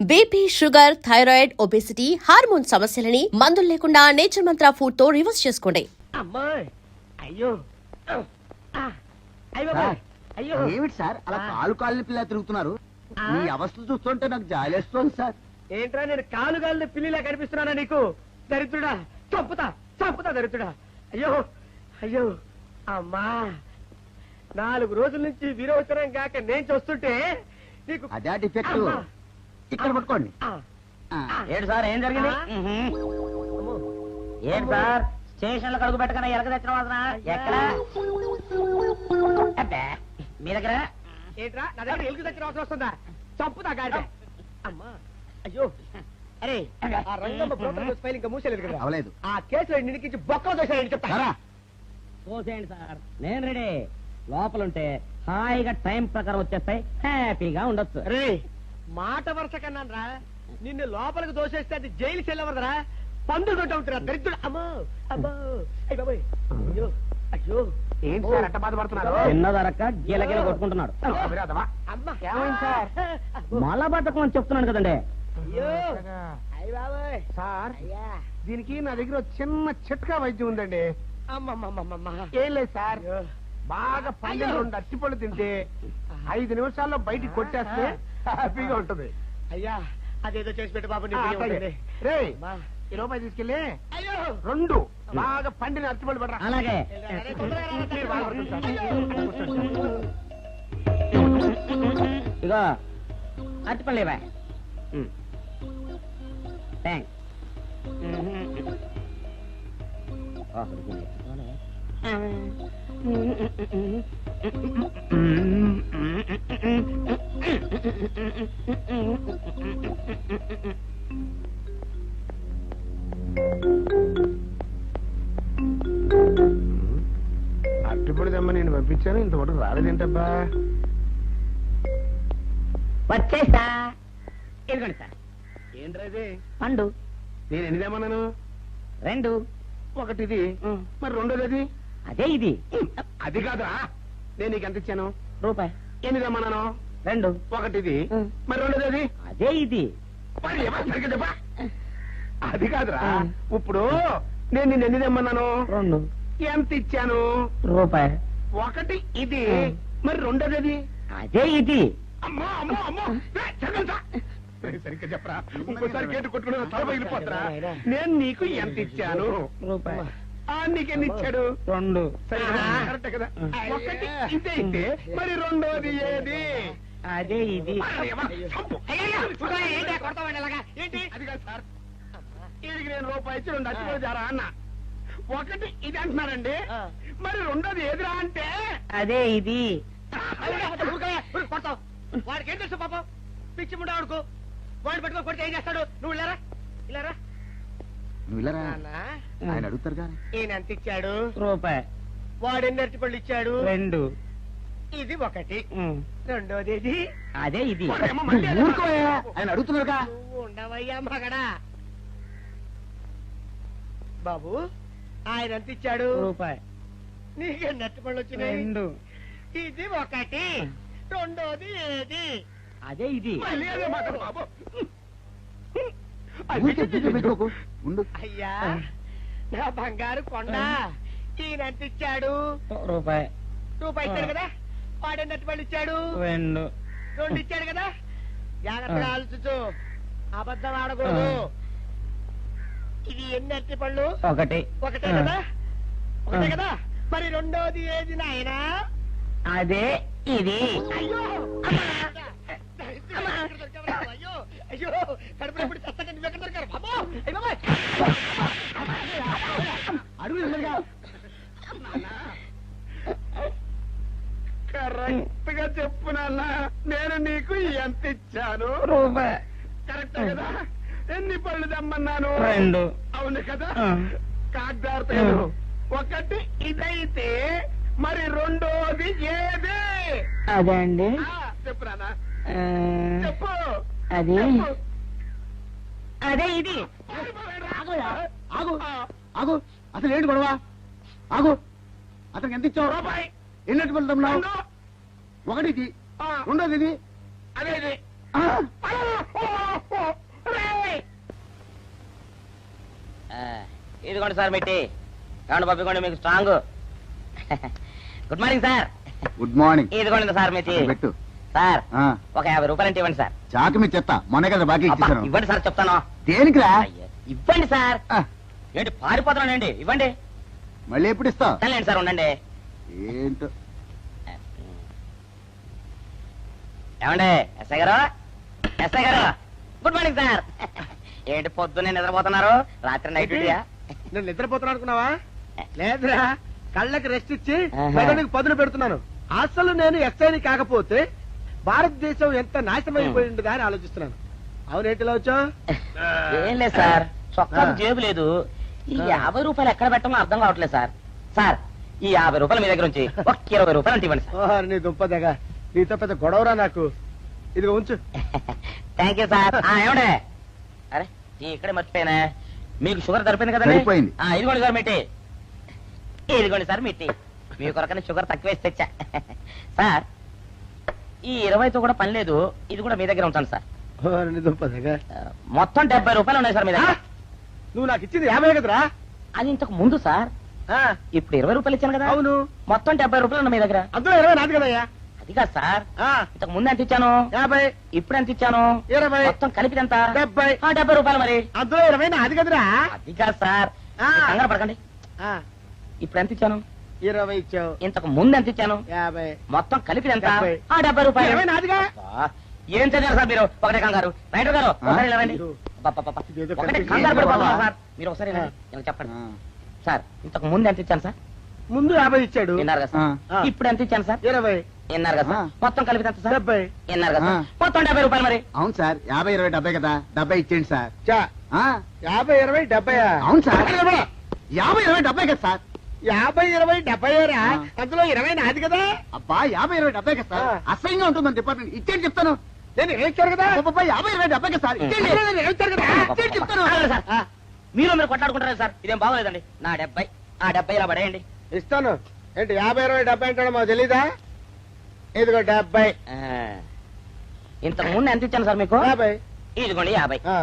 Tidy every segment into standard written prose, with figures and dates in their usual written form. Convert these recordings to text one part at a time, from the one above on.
BP, sugar, thyroid, obesity, hormone సమస్యలని మందులు లేకుండా నేచర్ మంత్ర ఫుడ్ తో రివర్స్ చేసుకోండి. అమ్మాయి అయ్యో అయ్యో ఏమిటి సార్ అలా కాలు పిల్ల తిరుగుతున్నారు? మీ అవస్థలు చూస్తుంటే నాకు జాలేస్తోంది సార్. ఏంట్రా నేను కాలుగాలిన పిల్లిలా కనిపిస్తున్నానా నీకు? దరిద్రుడా, చంపుతా చంపుతా దరిద్రుడా. అయ్యో అయ్యో అమ్మా, 4 రోజుల నుంచి విరోచనం కాక నేను చూస్తుంటే నీకు అదే డిఫెక్ట్. ఇక్కడ పట్టుకోండి. ఏంటి సార్ ఏం జరిగింది? ఏంటి సార్ స్టేషన్ లో కడుగు పెట్టకనే ఎలక తెచ్చిన వాసన ఎక్కడ? మీ దగ్గర ఏంట్రా నా దగ్గర ఎలుగు తెచ్చిన అవసరం వస్తుందా? చంపుతా గాడి. అమ్మా అయ్యో, అరే ఆ రంగమ్మ బ్రోకర్ ఫైల్ ఇంకా మూసేలేదు కదా? అవలేదు. ఆ కేసులో నిడికించి బొక్కలు దోశాడని చెప్తా. పోసేయండి సార్, నేను రెడీ. లోపలుంటే హాయిగా టైం ప్రకారం వచ్చేస్తాయి, హ్యాపీగా ఉండొచ్చు. రే మాట వరుస కన్నాను రా, నిన్ను లోపలికి దోసేస్తే అది జైలుకి వెళ్ళవరదరా, పందులు దొడ్డ ఉంటురా దరిద్రుడు. అమ్మో అమ్మో అయ్య బాబోయ్, అయ్యో అయ్యో. ఏంటి సార్ అట్ట బాధపడుతున్నారు? చిన్నదరక్క గీలగీల కొట్టుకుంటున్నాడు. అమ్మా ఏమైంది సార్? మలబద్ధకం అని చెప్తున్నాను కదండి. అయ్యో అయ్య బాబోయ్ సార్ అయ్యా. దీనికి నా దగ్గర చిన్న చిట్కా వైద్యం ఉందండి. అమ్మమ్మమ్మమ్మ ఏం లేదు సార్, బాగా పండిన 2 అరటిపళ్ళు తింటే 5 నిమిషాల్లో బయటికి కొట్టేస్తే హ్యాపీగా ఉంటది. అయ్యా అదేదో చేసి పెట్టు బాబు. రే ఈ రూపాయి తీసుకెళ్ళి అయ్యో 2 బాగా పండిన అరటిపళ్ళు పడరా. అలాగే మీరు బాగా పడుతుంది సార్. ఇగో అరటిపళ్ళు ఇవ్వ. థ్యాంక్స్. అరటిపళ్ళు తెమ్మ నేను పంపించాను, ఇంతవరకు రాలేదేంటబ్బా? వచ్చేసా. ఇదిగోండి సార్ ఏంట్రా పండు. నేను ఎన్ని తెమ్మన్నాను? 2. ఒకటిది, మరి రెండోది అది? అదే ఇది. అది కాదురా, నేను నీకు ఎంత ఇచ్చాను? రూపాయి. ఎన్ని తెమ్మన్నాను? 2. ఒకటిది, మరి రెండోది అది? అదే ఇది. మరి ఏమో సరిగ్గా చెప్పా. అది కాదురా, ఇప్పుడు నేను నిన్ను ఎన్ని తెమ్మన్నాను? 2. ఎంత ఇచ్చాను? రూపాయి. ఒకటి ఇది, మరి రెండోది అది? అదే ఇది. అమ్మో అమ్మో అమ్మో, సరిగ్గా చెప్పరా, ఇంకోసారి గేటు కొట్టుకుని తల పగిలిపోతారా. నేను నీకు ఎంత ఇచ్చాను? రూపాయి. నీకెన్ని ఇచ్చాడు? 2. సరే కరెక్ట్ కదా. ఒకటి ఇదే అయితే మరి రెండోది ఏది? అదే ఇది. ఏంటి అది కాదు సార్, వీడికి నేను రూపాయి ఇచ్చి 2 అచ్చిపోయి జారా అన్న. ఒకటి ఇది అంటున్నారండి, మరి రెండోది ఏదిరా అంటే? అదే ఇది. కొడతావు. వాడికి ఏం తెలుసు పాపం, పిచ్చి ముండా వాడుకో. వాడిని పట్టుకొని కొడితే ఏం చేస్తాడు? నువ్వు ఇలారా ఇలారా. నువ్వు ఇలా నాన్న, ఆయన అడుగుతారు కానీ. ఈయన ఎంత ఇచ్చాడు? రూపాయి. వాడు ఎన్ని అరటిపళ్ళు ఇచ్చాడు? 2. ఇది ఒకటి, రెండోది ఇది. అదే ఇది. ఆయన అడుగుతున్నారుగా. నువ్వు ఉండవయ్యా మగడా. బాబు ఆయన ఎంత ఇచ్చాడు? రూపాయి. నీకెన్ని అరటిపళ్ళు వచ్చినాయి? 2. ఇది ఒకటి, రెండోది ఏది? అదే ఇది. మళ్ళీ అదే మాట బాబు. అయ్యా నా బంగారు కొండ, ఈయన ఎంత ఇచ్చాడు? రూపాయి. రూపాయి ఇచ్చాడు కదా. వాడు ఎన్ని అరటిపళ్ళు ఇచ్చాడు? 2. 2 ఇచ్చాడు కదా. జాగ్రత్తగా ఆలోచించు, అబద్ధం ఆడకూడదు. ఇది ఎన్ని అరటిపళ్ళు? 1. ఒకటే కదా. ఒకటే కదా. మరి రెండోది ఏది నాయనా? అదే ఇది. అయ్యో అయ్యో అయ్యో, కడుపులో ఇప్పుడు చస్తగా నువ్వు ఎక్కడ దొరికారు బాబు? కరెక్ట్ గా చెప్పు నాన్న, నేను నీకు ఎంత ఇచ్చాను? రూపాయి. కరెక్ట్ కదా. ఎన్ని పళ్ళు తెమ్మన్నాను? 2. అవును కదా. కాగ్దార్తలు. ఒకటి ఇదైతే మరి రెండోది ఏది? అదే అండి. చెప్పు నాన్న, చెప్పు. అది అదే ఇది. ఆగు ఆగు, అసలు ఏంటి గొడవ? ఆగు, అతనికి ఎంత ఇచ్చావు? రూపాయి. ఎన్ని అరటిపళ్ళు తెమ్మన్నావు? ఒకటి ఇది, రెండోది ఇది, అదే ఆ ఇదిగోండి సార్ మిట్టి ఏమండి బాబు ఇదిగోండి మీకు strong. Good morning sir. Good morning. ఇదిగోండి సార్ మిట్టి. పెట్టు. సార్ ఆ, ఒక 50 రూపాయలు అంటే ఇవ్వండి సార్. చాకు మీ చెత్త మొన్న కదా బాకీ అబ్బా, ఇచ్చేసాను. ఇవ్వండి సార్ చెప్తాను. దేనికిరా? అయ్యో, ఇవ్వండి సార్. ఆ, ఏంటి పారిపోతున్నానండి, ఇవ్వండి. మళ్ళీ ఎప్పుడు ఇస్తావు? తల్లండి సార్, ఉండండి. ఏంటో. ఏమండి ఎస్ఐ గారు, ఎస్ఐ గారు, గుడ్ మార్నింగ్ సార్. ఏంటి పొద్దున్నే నిద్రపోతున్నారు? రాత్రి నైట్ డ్యూటీయా? నేను నిద్రపోతున్నా అనుకున్నావా? లేదురా, కళ్ళకి రెస్ట్ ఇచ్చి ఆహా. మెదడుకి పదులు పెడుతున్నాను. అసలు నేను ఎస్ఐని కాకపోతే భారతదేశం ఎంత నాశనమైపోయి ఉండదా అని ఆలోచిస్తున్నాను. అవునేంటిలా వచ్చావు? ఏం లేదు సార్, చొక్కాకు జేబు లేదు. ఈ 50 రూపాయలు ఎక్కడ పెట్టాలో అర్థం కావట్లేదు సార్. సార్ ఈ 50 రూపాయలు మీ దగ్గర నుంచి ఒక 20 రూపాయలు అంటే ఇవ్వండి సార్. ఓహో, నీ దుంపదగా, నీతో పెద్ద గొడవరా నాకు. ఇదిగో ఉంచు. Thank you sir. ఏమండే, అరే ఇక్కడే మర్చిపోయినా, మీకు షుగర్ సరిపోయింది కదండి? సరిపోయింది. ఇదిగోండి సార్ మిట్టి. ఇదిగోండి సార్ మిట్టి, మీ కొరకని షుగర్ తక్కువ వేసి తెచ్చా. సార్ ఈ 20తో కూడా పని లేదు, ఇది కూడా మీ దగ్గర ఉంటాను సార్. ఓహో, నీ దుంపదగా. మొత్తం 70 రూపాయలు ఉన్నాయి సార్ మీ దగ్గర. నువ్వు నాకు ఇచ్చింది 50 కదరా? అది ఇంతకు ముందు సార్, ఆ, ఇప్పుడు 20 రూపాయలు ఇచ్చాను కదా. అవును. మొత్తం 70 రూపాయలు ఉన్నాయి మీ దగ్గర. అందులో 20 నాది కదయ్యా. అది కాదు సార్, ఆ, ఇంతకు ముందు ఎంత ఇచ్చాను, 50, ఇప్పుడు ఎంత ఇచ్చాను, 20, మొత్తం కలిపి ఎంత? 70. 70 రూపాయలు మరి. అందులో 20 నాది కదరా? అది కాదు సార్, ఆ. మీరు కంగారు పడకండి. ఆ, ఇప్పుడు ఎంత ఇచ్చాను, 20 ఇచ్చావు. ఇంతకు ముందు ఎంత ఇచ్చాను, 50. మొత్తం కలిపి ఎంత? 70. 70 రూపాయలు. 20 నాదిగా. అబ్బా, ఏం చదివారు సార్ మీరు? ఒకటే కంగారు. రైటర్ గారు ఒకసారి ఇలా రండి. ఇదిగో. అబ్బబ్బబ్బబ్బ. ఇదేదో ఒకటే కనిపించింది. కంగారు పడిపోతున్నారు బాబా. సార్. మీరు ఒకసారి ఇలా రండి. నాకు చెప్పండి ఆ, సార్, ఇంతకు ముందు ఎంత ఇచ్చాను సార్? ముందు 50 ఇచ్చాడు. విన్నారు కదా సార్? ఆ. ఇప్పుడు ఎంత ఇచ్చాను సార్? 20, విన్నారు కదా సార్? ఆ. మొత్తం కలిపి ఎంత సార్? 70. విన్నారు కదా సార్? ఆ. మొత్తం 70 రూపాయలు మరి. అవును సార్, 50, 20, 70 కదా. 70 ఇచ్చేయండి సార్. చా, ఆ, 50, 20, 70. అవును సార్. 50, 20, 70 కదా సార్. 50, 20, 70 రా. ఆ. అందులో 20 నాది కదా. అబ్బా 50, 20, 70 కదా సార్. ఆ. అసహ్యంగా ఉంటుందని డిపార్ట్మెంట్ ఇచ్చేయండి చెప్తాను. నేను ఇచ్చారు కదా. అబ్బబ్బా, 50, 20, 70 కదా సార్. ఇచ్చేయండి. అందులో నేను ఇచ్చారు కదా. ఇచ్చేయండి చెప్తాను. ఆగండి సార్. ఆ, మీరు కొట్లాడుకుంటారు సార్, ఇదేం బాగోలేదండి. నా 70, ఆ 70 ఇలా పడేయండి. ఇస్తాను. ఏంటి 50, 20, 70 అంటాడో మాకు తెలీదా? ఇదిగో 70. ఇంతకు ముందు ఎంత ఇచ్చాను సార్ మీకు? 50. ఇదిగోండి 50. ఆ,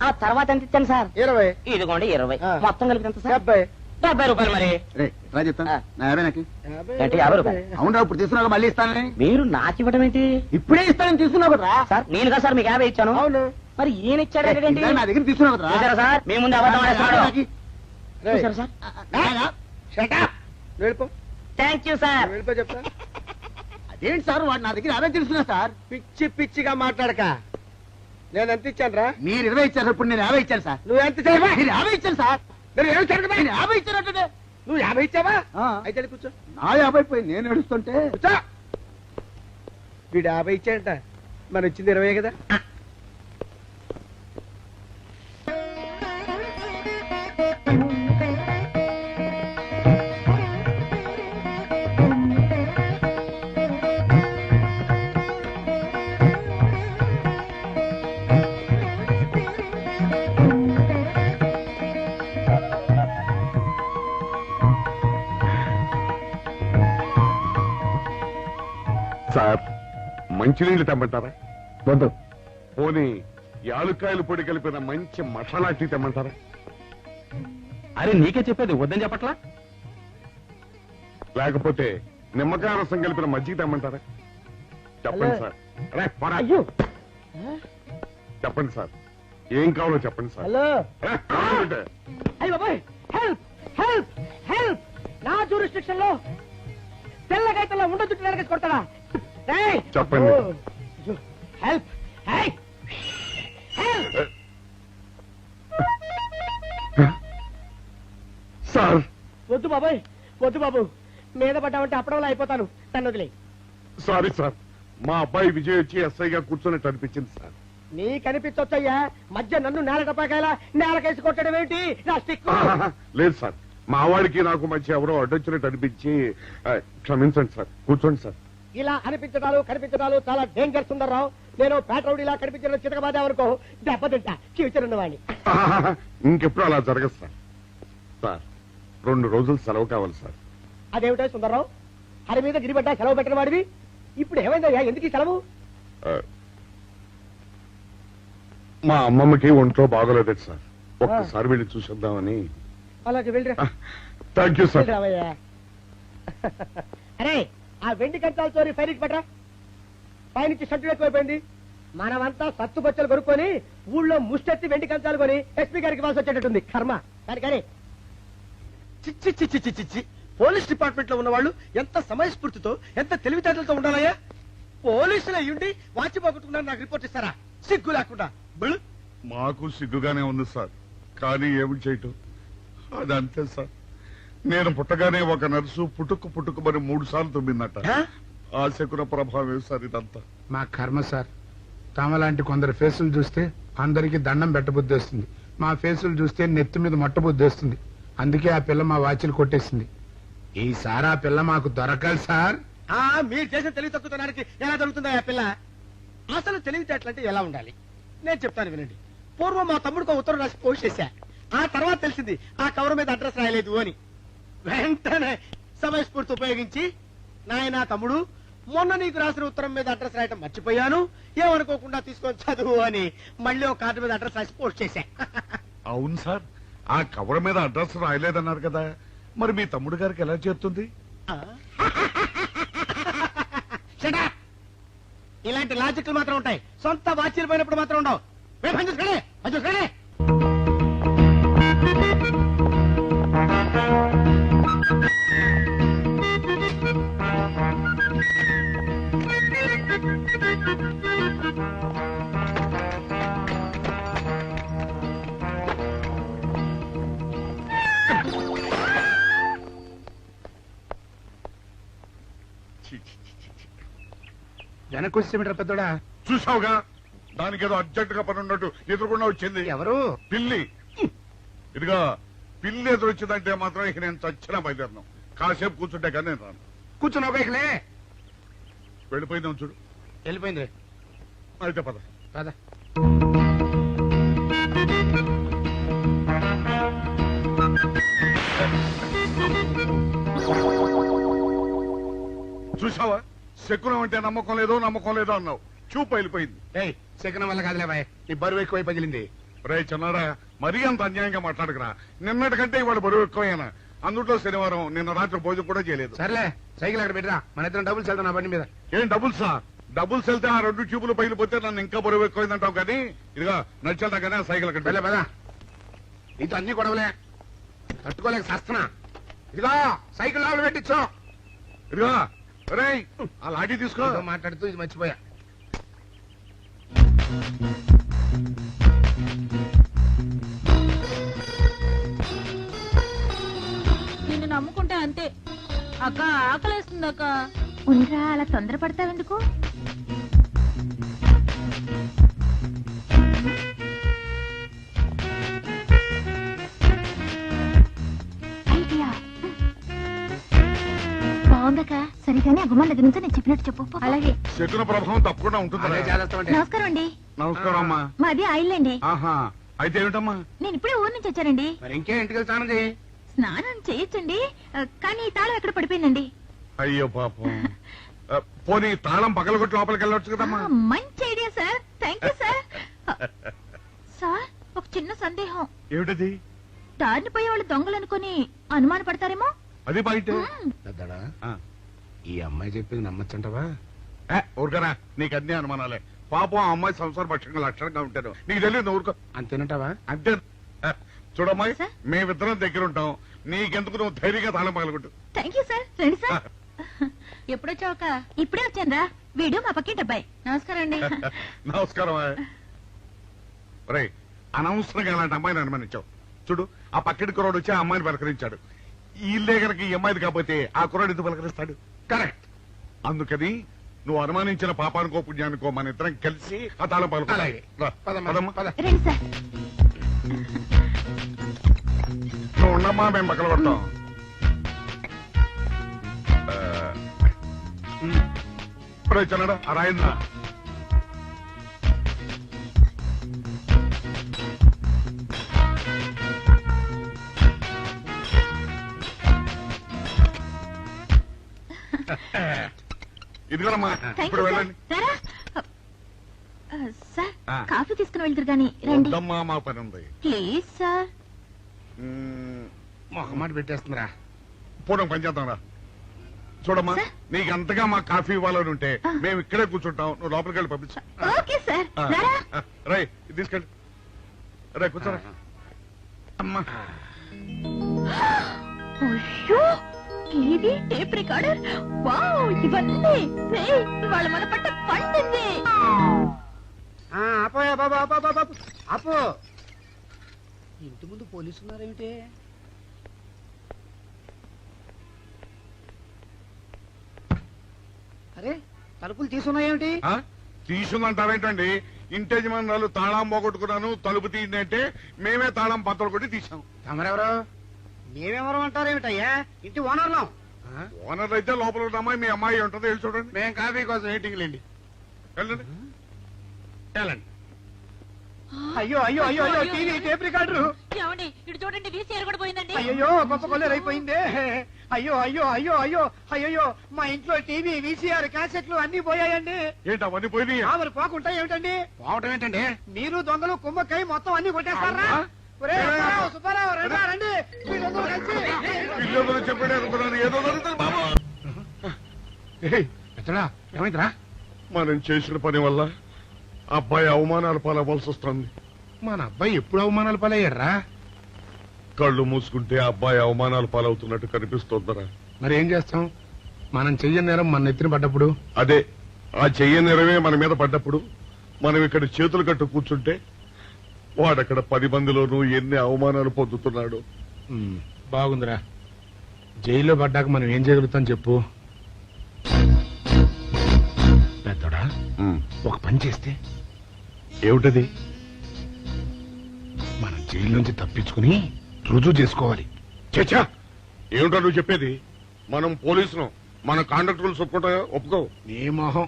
ఆ తర్వాత ఎంత ఇచ్చాను సార్? 20. ఇదిగోండి 20. ఆ. మొత్తం కలిపి ఎంత సార్? 70. 70 రూపాయలు మరి. రే రా చెప్తాను. ఆ. నా 50 నాకు. 50, ఏంటి, 50 రూపాయలు? అవునరా, ఇప్పుడు తీసుకున్నాక మళ్ళీ ఇస్తానని. మీరు నాకు ఇవ్వడం ఏంటి ఇప్పుడే ఇస్తానని తీసుకున్నావు కదా. సార్? నేను కదా సార్ మీకు 50 ఇచ్చాను. అవును. మరి ఈయన ఇచ్చాడు ఏంటి? ఇందాక నా దగ్గర తీసుకున్నావు కదా. చూసారా సార్, మీ ముందు అబద్ధం ఆడేస్తున్నాడు. రేయ్, చూసారా సార్? shut up. నువ్వు వెళ్ళిపో. Thank you sir. నువ్వు వెళ్ళిపో చెప్తా. అదేంటి సార్, వాడు నా దగ్గర 50 తీసుకున్నా సార్. పిచ్చి పిచ్చిగా మాట్లాడక. నేను ఎంత ఇచ్చాను రా? మీరు 20 ఇచ్చారు, ఇప్పుడు నేను 50 ఇచ్చాను సార్. నువ్వు ఎంత ఇచ్చావు? మీరు 50 ఇచ్చాను సార్. నేను ఏమి ఇచ్చాను కదా? నేను 50 ఇచ్చానంటే నువ్వు 50 ఇచ్చావా? ఆ. అయితే వెళ్ళి కూర్చో. నా 50 పోయి నేను ఏడుస్తుంటే. కూర్చో. వీడు 50 ఇచ్చాడంట, మనం ఇచ్చింది 20 కదా. సార్ మంచినీళ్ళు తెమ్మంటారా? వద్దు. పోనీ యాలుక్కాయలు పొడి కలిపిన మంచి మసాలా టీ తెమ్మంటారా? అరే నీకే చెప్పేది వద్దని చెప్పట్లా? లేకపోతే నిమ్మకాయ రసం కలిపిన మజ్జిగ తెమ్మంటారా? చెప్పండి హలో. సార్. రే, పోరా. అయ్యో. చెప్పండి సార్, ఏం కావాలో చెప్పండి సార్. హలో. రే, కావాలంటే. అయ్య బాబాయ్, హెల్ప్ హెల్ప్ హెల్ప్. నా జ్యూరిస్డిక్షన్ లో తెల్ల గైతల్లో ఉండ చుట్టూ నరకేసి కొడతాడా? ఏయ్! చెప్పండి. ఓ, అయ్యో, హెల్ప్. హెల్ప్. హెల్ప్. సార్ వద్దు బాబాయ్, వద్దు బాబు. మీద పడ్డామంటే అప్పడంలో అయిపోతాను. నన్ను వదిలే. సారీ సార్, మా అబ్బాయి విజయ్ వచ్చి ఎస్ఐగా కూర్చొని అనిపించింది సార్. నీ కనిపించొచ్చయ్యా, మధ్య నన్ను నేల టపాకాయలా నేలకేసి కొట్టడం ఏంటి? నా స్టిక్. లేదు సార్, మా వాడికి నాకు మధ్య ఎవరో అడ్డొచ్చినట్టు అనిపించి క్షమించండి సార్. కూర్చోండి సార్. ఇలా అనిపించడాలు కనిపించడాలు చాలా డేంజర్ సుందర్రావు. నేను పేట్రౌడీలా కనిపించిన చితకబాదామనుకో దెబ్బతింటా ఫ్యూచర్ ఉన్నవాడిని. ఇంకెప్పుడు అలా జరగదు సార్. సార్ 2 రోజులు సెలవు కావాలి సార్. అదేమిటో సుందర్రావు, హరి మీద గిరిబడ్డా సెలవు పెట్టిన వాడివి. ఇప్పుడు ఏమైందయ్యా, ఎందుకు ఈ సెలవు? ఆ, మా అమ్మమ్మకి ఒంట్లో బాగోలేదట సార్. ఒక్కసారి వెళ్ళి చూసేద్దామని. అలాగే వెళ్ళిరా థ్యాంక్ యూ సార్ రావయ్యా. అరే ఆ వెండి కంచాల చోరీ ఫైరికి పట్రా. పైనుంచి షట్టు ఎక్కువైపోయింది. మనమంతా సత్తు బొచ్చలు కొనుక్కొని ఊళ్ళో ముష్టెత్తి వెండి కంచాలు కొని ఎస్పీ గారికి వాల్సి వచ్చేటట్టుంది కర్మ. కానీ చిచ్చి చిచ్చి చిచ్చి చిచ్చి పోలీస్ డిపార్ట్మెంట్ లో ఉన్న వాళ్ళు ఎంత సమయస్ఫూర్తితో ఎంత తెలివితేటలతో ఉండాలయ్యా. పోలీసులు అయ్యుండి వాచి పోగొట్టుకున్నారు నాకు రిపోర్ట్ ఇస్తారా? సిగ్గు లేకుండా బళ్ళు. మాకు సిగ్గుగానే ఉంది సార్, కానీ ఏమి చేయటం అదంతే సార్. నేను పుట్టగానే ఒక నర్సు పుట్టుకు మరి 3 సార్లు తుమ్మిందట. ఆ శకున ప్రభావం సార్ ఇదంతా. మా కర్మ సార్. తమలాంటి కొందరు ఫేసులు చూస్తే అందరికి దండం పెట్టబుద్ధి వస్తుంది. మా ఫేసులు చూస్తే నెత్తి మీద మట్టబుద్ధి వస్తుంది. అందుకే ఆ పిల్ల మా వాచిలు కొట్టేసింది. ఈసారి ఆ పిల్ల మాకు దొరకాలి సార్. మీరు చేసిన తెలివి తక్కువతనానికి ఎలా దొరుకుతుందా ఆ పిల్ల? అసలు తెలివితేటలంటే ఎలా ఉండాలి నేను చెప్తాను వినండి. పూర్వం మా తమ్ముడికి ఉత్తరం రాసి పోస్ట్ చేశా. ఆ తర్వాత తెలిసింది ఆ కవర్ మీద అడ్రస్ రాయలేదు అని. వెంటనే సమయస్ఫూర్తి ఉపయోగించి నాయనా తమ్ముడు మొన్న నీకు రాసిన ఉత్తరం మీద అడ్రస్ రాయటం మర్చిపోయాను, ఏమనుకోకుండా తీసుకొని చదువు అని మళ్ళీ ఒక కార్డు మీద అడ్రస్ రాసి పోస్ట్ చేశా. అవును సార్, ఆ కవర్ మీద అడ్రస్ రాయలేదన్నారు కదా, మరి మీ తమ్ముడు గారికి ఎలా చేరుతుంది? ఇలాంటి లాజిక్లు మాత్రం ఉంటాయి, సొంత వాచీలు పోయినప్పుడు మాత్రం ఉండవు. పని చూసుకోండి, పని చూసుకోండి. వెనక్కి వచ్చేమిట్రా పెద్దోడా? చూసావుగా, దానికి ఏదో అర్జెంట్ గా పని ఉన్నట్టు ఎదురుకుండా వచ్చింది. ఎవరు? పిల్లి. ఇదిగా పిల్లి ఎదురు వచ్చిందంటే మాత్రం ఇక నేను చచ్చినా బయలుదేరను. కాసేపు కూర్చుంటే కానీ నేను రాను. కూర్చున్నావు బైక్లే. వెళ్ళిపోయిందాం చూడు. వెళ్ళిపోయింది. అయితే పద. పద. చూసావా, శకునం అంటే నమ్మకం లేదో అన్నావు. చూపు వెళ్ళిపోయింది. ఏయ్, శకనం వల్ల కాదులే బాయ్, నీ బరువు ఎక్కువై పగిలింది. రే చిన్నారా, మరీ అంత అన్యాయంగా మాట్లాడకురా. నిన్నటికంటే ఇవాళ బరువు ఎక్కువైనా. అందులో శనివారం నిన్న రాత్రి భోజనం కూడా చేయలేదు. సర్లే, సైకిల్ అక్కడ పెట్టరా, మన ఇద్దరం డబ్బులు వెళ్తాం నా బండి మీద. ఏం డబుల్సా? డబుల్స్ వెళ్తే ఆ 2 ట్యూబులు పగిలిపోతే నన్ను ఇంకా బరువు ఎక్కువైందంటావు. కానీ ఇదిగా నడిచేదా కానీ ఆ సైకిల్ అక్కడ వెళ్ళే పదా. నీతో అన్ని గొడవలే, తట్టుకోలేక సస్తున్నా. ఇదిగో సైకిల్ లోపల పెట్టించు. ఇదిగా రే, ఆ లాఠీ తీసుకో. ఏదో మాట్లాడుతూ ఇది మర్చిపోయా. నిన్ను నమ్ముకుంటే అంతే అక్క. ఆకలేస్తుంది అక్క. ఉండరా, అలా తొందరపడతావెందుకు? ఐడియా బాగుందక్క. సరిగానే అగుమ్మ దగ్గర నుంచి నేను చెప్పినట్టు చెప్పు. అలాగే. శకున ప్రభావం తప్పకుండా ఉంటుంది. అదే చేస్తామంటే. నమస్కారం అండి. నమస్కారం అమ్మా. మాది ఆయిల్ అండి. ఆహా, అయితే ఏమిటమ్మా? నేను ఇప్పుడే ఊరు నుంచి వచ్చానండి. మరి ఇంకే ఇంటికి వెళ్తానది. స్నానం చేయొచ్చండి, కానీ ఈ తాళం ఎక్కడ పడిపోయిందండి. అయ్యో పాపం. పోనీ తాళం పగలగొట్టి లోపలికి వెళ్ళొచ్చు కదమ్మా. మంచి idea sir, thank you sir. Sir, ఒక చిన్న సందేహం. ఏమిటది? దారిని పోయే వాళ్ళు దొంగలు అనుకుని అనుమాన పడతారేమో. అది బయట. పెద్దడా, ఈ అమ్మాయి చెప్పింది నమ్మచ్చంటవా? ఊరుకరా, నీకు అన్ని అనుమానాలే. పాపం ఆ అమ్మాయి సంసార పక్షంగా లక్షణంగా ఉంటాను. నీకు తెలియదు ఊరుకో. అంతేనంటావా? అంతే. చూడమ్మాయి, సార్? మేమిద్దరం దగ్గర ఉంటాం. నీకెందుకు, నువ్వు ధైర్యంగా తాళం పగలగొట్టు. Thank you sir. రండి సార్. ఎప్పుడొచ్చావుక? ఇప్పుడే వచ్చాను. వీడు మా పక్కింటి అబ్బాయి. నమస్కారం అండి. నమస్కారం. రే, అనవసరంగా అలాంటి అమ్మాయిని అనుమానించావు. చూడు, ఆ పక్కటి కుర్రాడు వచ్చి ఆ అమ్మాయిని పలకరించాడు. ఈ ఇల్లే కనుక ఈ అమ్మాయిది కాకపోతే ఆ కుర్రాడు ఎందుకు పలకరిస్తాడు? కరెక్ట్. అందుకని నువ్వు అనుమానించిన పాపానికో పుణ్యానికో మన ఇద్దరం కలిసి ఆ తాళం పలుకు. అలాగే. పదమ్మా, పద. రండి సార్. నువ్వు ఉండమ్మా, మేము పక్కన కొడతాం. ఇప్పుడు వచ్చాడా ఆ రాయిందా? ఇదిగోనమ్మా, థ్యాంక్ ఇప్పుడు యూ సార్. వెళ్ళండి. రారా. సార్, ఆ. కాఫీ తీసుకుని వెళ్తారు గాని రండి. వద్దమ్మా, మా పని ఉంది. Please sir. మొహమాట పెట్టేస్తుందిరా. పూడం పని చేద్దాంరా. చూడమ్మా, నీకు అంతగా మా కాఫీ ఇవ్వాలని ఉంటే మేము ఇక్కడే కూర్చుంటాం, నువ్వు లోపలికి వెళ్ళి పంపించు. ఓకే సార్ రై తీసుకెళ్ళి రే కూర్చోరా. అమ్మా అయ్యో టీవీ టేప్ రికార్డర్ వావ్ ఇవన్నీ రేయ్, ఇవాళ మన పట్ట పండింది. ఆపోయా బాబు ఆపో. ఇంటి ముందు పోలీసు ఉన్నారేమిటి? అరే తలుపులు తీసున్నాయేమిటి? తీసుందంటారేంటండి? ఇంటి యజమానులు తాళం పోగొట్టుకున్నాను, తలుపు తీయండి అంటే మేమే తాళం బద్దలు కొట్టి తీసాం. తమరెవరు? మేమెవరం అంటారేమిటయ్యా? ఇంటి ఓనర్లం. ఓనర్ అయితే లోపల ఉన్న అమ్మాయి మీ అమ్మాయి ఉంటుంది, వెళ్ళి చూడండి. మేము కాఫీ కోసం మీటింగ్ లేండి. వెళ్ళండి వెళ్ళండి. అయ్యో అయ్యో అయ్యో అయ్యో టీవీ టేప్ రికార్డరు. ఏమండి ఇటు చూడండి వీసీఆర్ కూడా పోయిందండి. అయ్యో గొప్ప కొల్లేరు అయిపోయిందే. అయ్యో అయ్యో అయ్యో అయ్యో అయ్యో మా ఇంట్లో టీవీ వీసీఆర్ క్యాసెట్లు అన్ని పోయాయండి. ఏంటి అవన్నీ పోయినాయి? మరి పోకుంటా ఏమిటండి? పోవటం ఏంటండి? మీరు దొంగలు కుమ్మక్కై మొత్తం అన్ని కొట్టేస్తారా? ఒరేయ్ సుబ్బారావు, సుబ్బారావు, రండి రండి మీరందరూ కలిసి. పిల్లలు చెప్పాడు అనుకున్నాను, ఏదో జరుగుతుంది బాబు. ఎత్తడా ఏమైందిరా? మనం చేసిన పని వల్ల అబ్బాయి అవమానాలు పాలవలసి వస్తుంది. మన అబ్బాయి ఎప్పుడు అవమానాలు పాలయ్యారా? కళ్ళు మూసుకుంటే అబ్బాయి అవమానాలు పాలవుతున్నట్టు కనిపిస్తోందరా. మరి ఏం చేస్తాం? మనం చెయ్యని నేరం మన నెత్తిన పడ్డప్పుడు. అదే ఆ చెయ్య నెరవే మన మీద పడ్డప్పుడు మనం ఇక్కడ చేతులు కట్టు కూర్చుంటే వాడక్కడ 10 మందిలోనూ ఎన్ని అవమానాలు పొందుతున్నాడు. బాగుందిరా. జైల్లో పడ్డాక మనం ఏం చేయగలుగుతాం చెప్పు. పెద్దోడా ఒక పని చేస్తే ఏమిటది? మనం జైలు నుంచి తప్పించుకుని రుజువు చేసుకోవాలి. చచ్చా, ఏమిటో నువ్వు చెప్పేది? మనం పోలీసులు, మన కాండక్ట్ రూల్స్ ఒప్పుకో. నీ మొహం.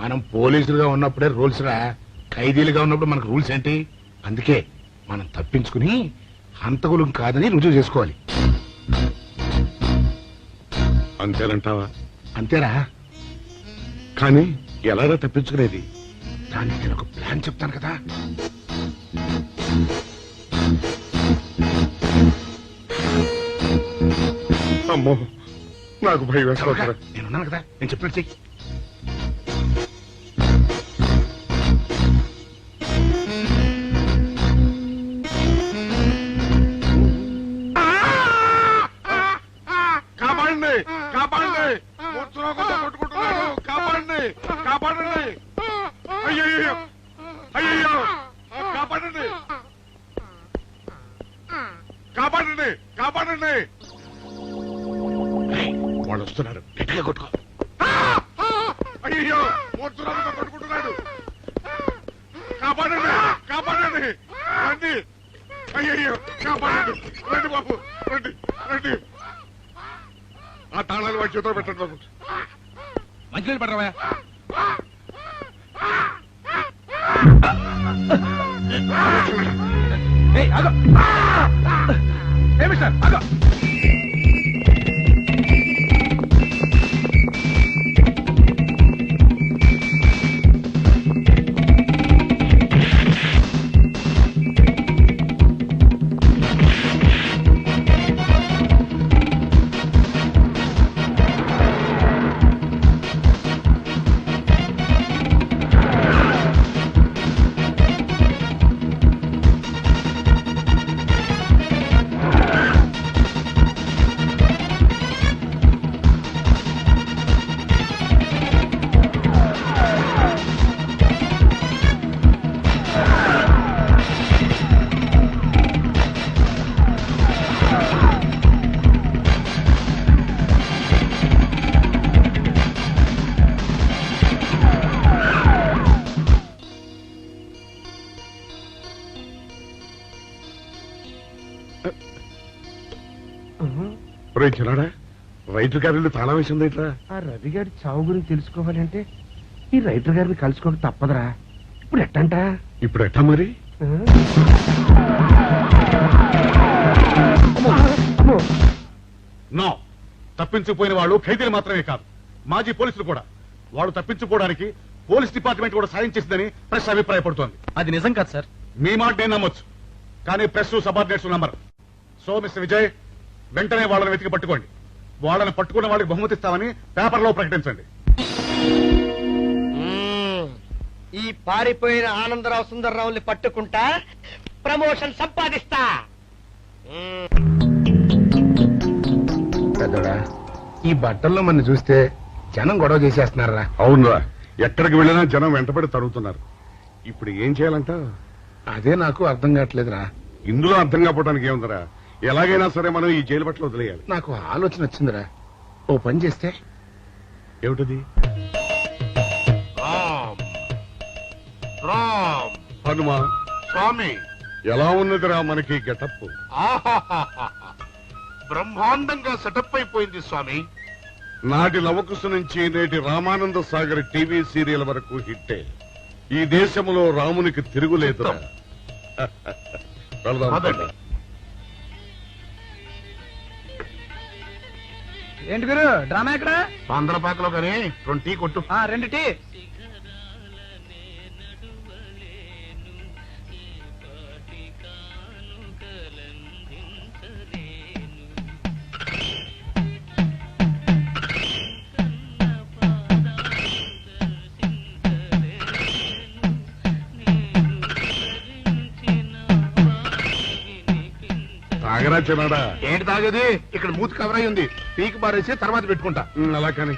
మనం పోలీసులుగా ఉన్నప్పుడే రూల్స్ రా. ఖైదీలుగా ఉన్నప్పుడు మనకు రూల్స్ ఏంటి? అందుకే మనం తప్పించుకుని హంతకులు కాదని రుజువు చేసుకోవాలి. అంతేనంటావా? అంతేరా. కానీ ఎలారా తప్పించుకునేది? దానికి నేను ఒక ప్లాన్ చెప్తాను కదా. అమ్మో, నాకు భయం వేస్తాను. నేనున్నాను కదా, నేను చెప్పినట్టు చెయ్యి. కాపాడండి, కాపాడండి, కొట్టుకుంటున్నాడు, కాపాడండి, కాపాడండి. అయ్యయ్యో అయ్యయ్యో, కాపాడండి, కాపాడండి, కాపాడండి. వాళ్ళు వస్తున్నారు, గట్టిగా కొట్టుకో. అయ్యో మూర్తురాలతో కొట్టుకుంటున్నాడు. కాపాడండి, కాపాడండి, రండి. అయ్యయ్యో కాపాడండి, రండి బాబు, రండి రండి. ఆ తాళాలు వాడి చేతిలో పెట్టండి బాబు. మంచినీళ్ళు పడరావా? చిన్నాడా, రైతు గారి తాళం వేసింది ఇట్లా. ఆ రవి గారి చావు గురించి తెలుసుకోవాలంటే ఈ రైటర్ గారిని కలుసుకోక తప్పదురా. ఇప్పుడు ఎట్టంట? ఇప్పుడు ఎట్టా మరి? నో, తప్పించిపోయిన వాళ్ళు ఖైదీలు మాత్రమే కాదు, మాజీ పోలీసులు కూడా. వాళ్ళు తప్పించుకోవడానికి పోలీస్ డిపార్ట్మెంట్ కూడా సాయం చేసిందని ప్రెస్ అభిప్రాయపడుతోంది. అది నిజం కాదు సార్. మీ మాట నేను నమ్మొచ్చు, కానీ ప్రెస్ సబార్డినేట్స్ నమ్మరు. సో మిస్టర్ విజయ్, వెంటనే వాళ్ళని వెతికి పట్టుకోండి. వాళ్ళని పట్టుకున్న వాళ్ళకి బహుమతి ఇస్తామని పేపర్లో ప్రకటించండి. ఈ పారిపోయిన ఆనందరావు సుందర్రావుని పట్టుకుంటా ప్రమోషన్ సంపాదిస్తా. పెద్దోడా, ఈ బట్టల్లో మన చూస్తే జనం గొడవ చేసేస్తున్నారా? అవునురా, ఎక్కడికి వెళ్ళినా జనం వెంటబడి తరుగుతున్నారు. ఇప్పుడు ఏం చేయాలంట? అదే నాకు అర్థం కావట్లేదురా. ఇందులో అర్థం కాకపోవడానికి ఏముందరా? ఎలాగైనా సరే మనం ఈ జైలు బట్టలు వదిలేయాలి. నాకు ఆలోచన వచ్చిందిరా. ఓ పని చేస్తే ఏమిటది? హనుమా స్వామి, ఎలా ఉన్నదిరా మనకి గెటప్? బ్రహ్మాండంగా సెటప్ అయిపోయింది స్వామి. నాటి లవకుశ నుంచి నేటి రామానంద సాగర్ టీవీ సీరియల్ వరకు హిట్టే. ఈ దేశంలో రామునికి తిరుగులేదురా. వెళదాం పద. ఏంటి గురు డ్రామా ఎక్కడ? ఆంధ్రపాకలో కానీ 2 టీ కొట్టు. 2 టీ. తాగరా చిన్నాడా? ఏంటి తాగేది? ఇక్కడ మూతి కవర్ అయి ఉంది. పీకి పారేసి తర్వాత పెట్టుకుంటా. అలా కానీ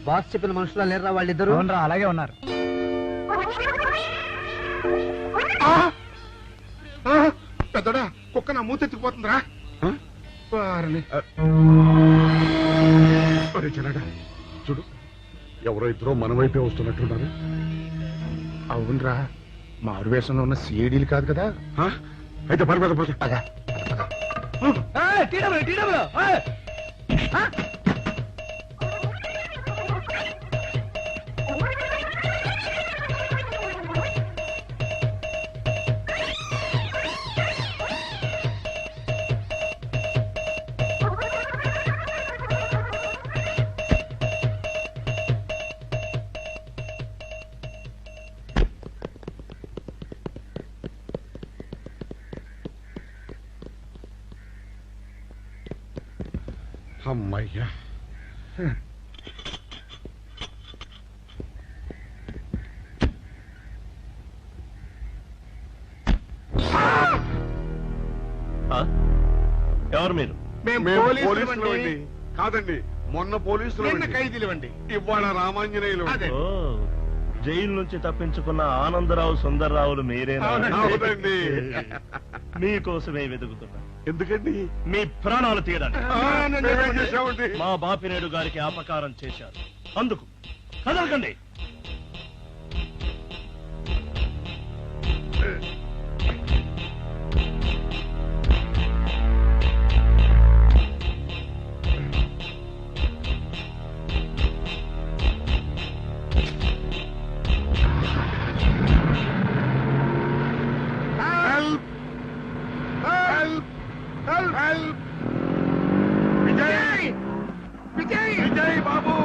బాస్ చెప్పిన మనుషులా లేరా వాళ్ళిద్దరు? అలాగే ఉన్నారు. పెద్దడా, కుక్క నా మూతెత్తుకుపోతుందిరా. చిన్నాడా చూడు, ఎవరో ఇద్దరు మన వైపే వస్తున్నట్టున్నారు. అవునరా, మారు వేషంలో ఉన్న సీడీలు కాదు కదా. అయితే పర్వాలేదు పద. అమ్మయ్యా, ఎవరు మీరు? పోలీసులు అండి. కాదండి, మొన్న పోలీసులు ఖైదీలు అండి. ఇవాళ రామాంజనేయులు. జైలు నుంచి తప్పించుకున్న ఆనందరావు సుందర్రావులు మీరేనా? అవునండి. మీకోసమే వెతుకుతున్నా. ఎందుకండి? మీ ప్రాణాలు తీయడానికి చేశామండి. మా బాపినేడు గారికి అపకారం చేశారు. అందుకు కదలకండి. విజయ్ బాబు,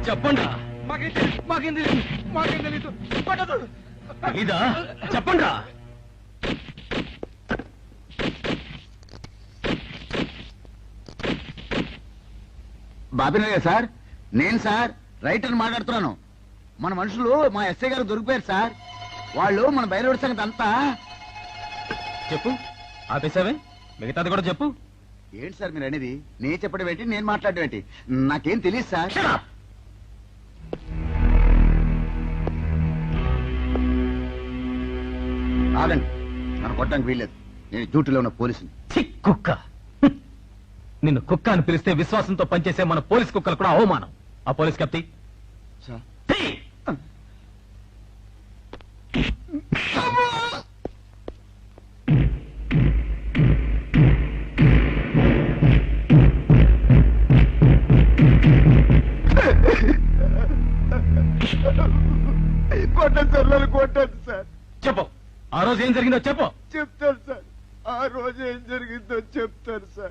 చెప్పండి ఇదా చెప్పండి బాబినయ్య సార్, నేను సార్ రైటర్ మాట్లాడుతున్నాను. మన మనుషులు మా ఎస్ఐ గారు దొరికిపోయారు సార్. వాళ్ళు మన బయలుదేరి సంగతి అంతా. చెప్పు, ఆపేసావే, మిగతాది కూడా చెప్పు. ఏంటి సార్ మీరు అనేది? నేను చెప్పడం ఏంటి, నేను మాట్లాడడం ఏంటి? నాకేం తెలియదు సార్. ఆగండి, నన్ను కొట్టడానికి వీల్లేదు. నేను డ్యూటీలో ఉన్న పోలీసుని. కుక్క నిన్ను కుక్క అని పిలిస్తే విశ్వాసంతో పనిచేసే మన పోలీస్ కుక్కలు కూడా అవమానం. ఆ పోలీస్ కప్తి సార్ కొట్టండి సార్, నన్ను కొట్టండి సార్. చెప్పు, ఆ రోజు ఏం జరిగిందో చెప్పు. చెప్తాను సార్, ఆ రోజు ఏం జరిగిందో చెప్తాను సార్.